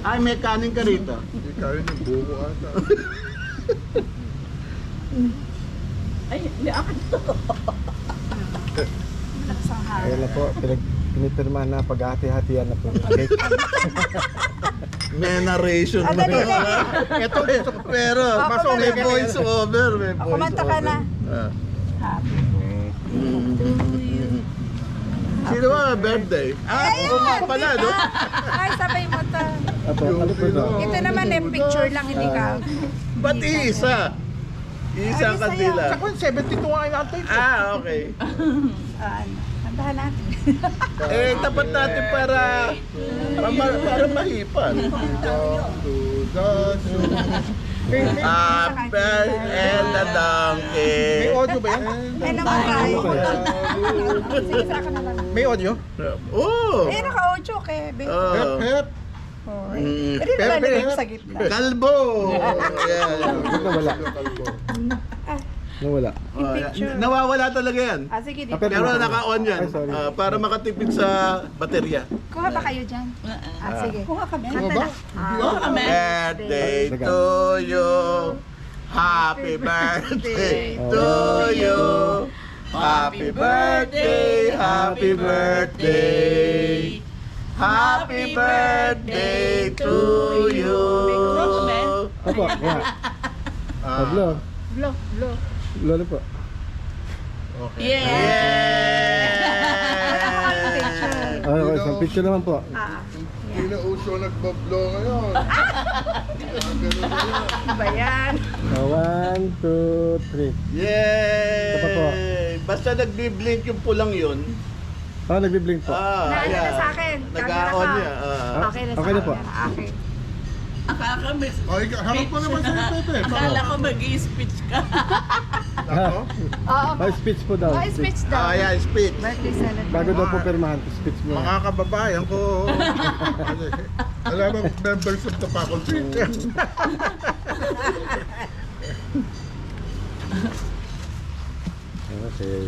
Ay, may kanin ka rito. Hindi kaya ng buko ata. Ay, hindi akin to. Ayan na po, pinipirma na paghahati-hatian na po. Okay. May narration Ah, ba? dali, dali. Ito, pero Ako may ba? voice over. May voice Kumanta ka na. Ah. Happy to you. Sino ba birthday? Ah, oo nga pala, no? Ay, sabay mo ta. Apo, ano po ito? Ito naman eh, picture lang, hindi ka. Ba't isa? Isa Ay, ang kandila. Ako, 72 nga inantay ko. Ah, okay. Ano, kantahan natin. Eh, tapat natin para mahipan. To the show. Apple and the donkey. May audio ba yan? Ay, naman tayo. Sige, sa akin na lang. May audio? Oh! Eh, naka-audio kay Bebe. Hep, Oh. hep. Oh, Mm. pwede na Pepe. lalagay sa gitna. Kalbo! Yeah. Nawala. Nawala. Oh, Picture. nawawala talaga yan. Ah, sige, dito. Pero naka-on yan Ay, sorry. para makatipid sa baterya. Kuha ba kayo dyan? Ah, sige. Kuha kami. Ano ba? Birthday to you. Happy birthday to you. Happy birthday, happy birthday. Happy birthday to you. Apo, yeah. Pablo. Blow, blow. Lolo po. Yeah! Okay, isang picture naman po. Ah, Hindi na uso nagbablo ngayon. Ganun na yan. ano ba yan? 1, 2, 3. Yay! Ito pa po. Basta nagbi-blink yung pulang yun. Ah, nagbi-blink po. Naano ayan. na sa akin. Nag-on Camera ka. niya. Okay na Okay sa na po. akin. Okay. Akala ko Oh, harap mo naman sa Pepe. Akala ko mag-i-speech ka. Ako? Oo. Ah, speech po daw. Oh, speech daw. Yeah, speech. Birthday celebration. Bago daw po pirmahan, speech mo. Mga kababayan ko. Alam mo, members of the faculty. Okay.